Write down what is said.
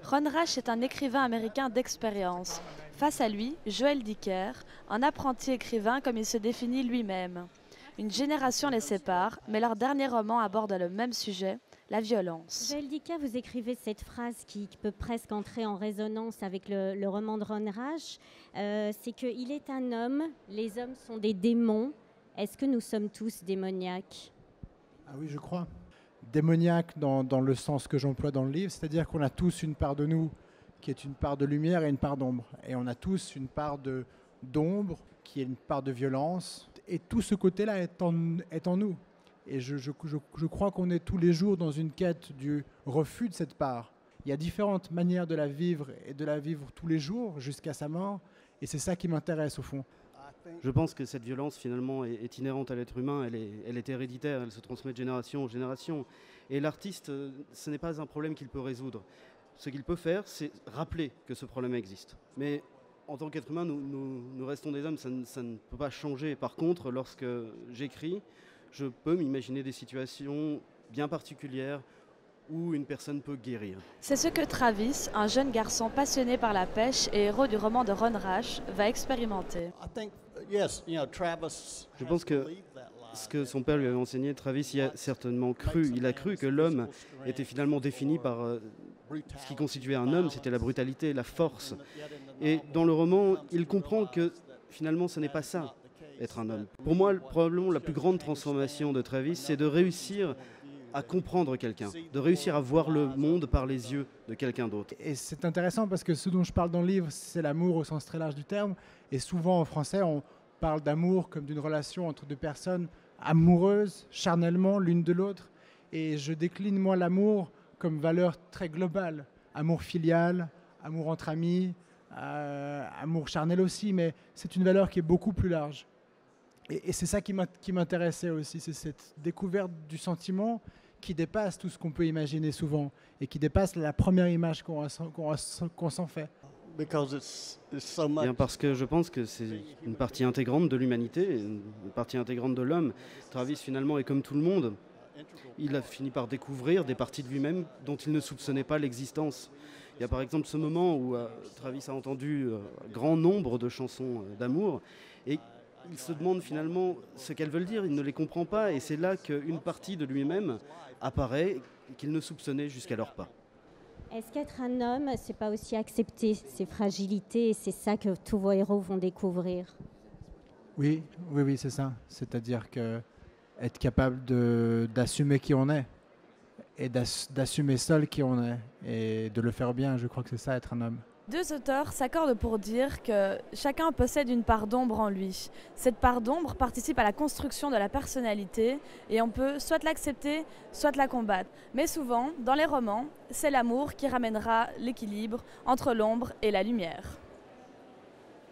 Ron Rash est un écrivain américain d'expérience. Face à lui, Joel Dicker, un apprenti écrivain comme il se définit lui-même. Une génération les sépare, mais leur dernier roman aborde le même sujet, la violence. Joel Dicker, vous écrivez cette phrase qui peut presque entrer en résonance avec le roman de Ron Rash. C'est qu'il est un homme, les hommes sont des démons. Est-ce que nous sommes tous démoniaques ? Ah oui, je crois. Démoniaque dans le sens que j'emploie dans le livre, c'est-à-dire qu'on a tous une part de nous qui est une part de lumière et une part d'ombre. Et on a tous une part d'ombre qui est une part de violence. Et tout ce côté-là est en nous. Et je crois qu'on est tous les jours dans une quête du refus de cette part. Il y a différentes manières de la vivre et de la vivre tous les jours jusqu'à sa mort. Et c'est ça qui m'intéresse au fond. Je pense que cette violence finalement est inhérente à l'être humain, elle est héréditaire, elle se transmet de génération en génération. Et l'artiste, ce n'est pas un problème qu'il peut résoudre. Ce qu'il peut faire, c'est rappeler que ce problème existe. Mais en tant qu'être humain, nous restons des hommes, ça ne peut pas changer. Par contre, lorsque j'écris, je peux m'imaginer des situations bien particulières où une personne peut guérir. C'est ce que Travis, un jeune garçon passionné par la pêche et héros du roman de Ron Rash, va expérimenter. Je pense que ce que son père lui avait enseigné, Travis y a certainement cru. Il a cru que l'homme était finalement défini par ce qui constituait un homme, c'était la brutalité, la force. Et dans le roman, il comprend que finalement ce n'est pas ça, être un homme. Pour moi, probablement la plus grande transformation de Travis, c'est de réussir à comprendre quelqu'un, de réussir à voir le monde par les yeux de quelqu'un d'autre. Et c'est intéressant parce que ce dont je parle dans le livre, c'est l'amour au sens très large du terme. Et souvent en français, on parle d'amour comme d'une relation entre deux personnes amoureuses, charnellement, l'une de l'autre. Et je décline, moi, l'amour comme valeur très globale. Amour filial, amour entre amis, amour charnel aussi, mais c'est une valeur qui est beaucoup plus large. Et c'est ça qui m'intéressait aussi, c'est cette découverte du sentiment qui dépasse tout ce qu'on peut imaginer souvent et qui dépasse la première image qu'on s'en fait. Bien parce que je pense que c'est une partie intégrante de l'humanité, une partie intégrante de l'homme. Travis finalement est comme tout le monde. Il a fini par découvrir des parties de lui-même dont il ne soupçonnait pas l'existence. Il y a par exemple ce moment où Travis a entendu un grand nombre de chansons d'amour et il se demande finalement ce qu'elles veulent dire, il ne les comprend pas et c'est là qu'une partie de lui-même apparaît qu'il ne soupçonnait jusqu'alors pas. Est-ce qu'être un homme, c'est pas aussi accepter ses fragilités et c'est ça que tous vos héros vont découvrir ? Oui, c'est ça. C'est-à-dire être capable d'assumer qui on est et d'assumer seul qui on est et de le faire bien, je crois que c'est ça, être un homme. Deux auteurs s'accordent pour dire que chacun possède une part d'ombre en lui. Cette part d'ombre participe à la construction de la personnalité et on peut soit l'accepter, soit la combattre. Mais souvent, dans les romans, c'est l'amour qui ramènera l'équilibre entre l'ombre et la lumière.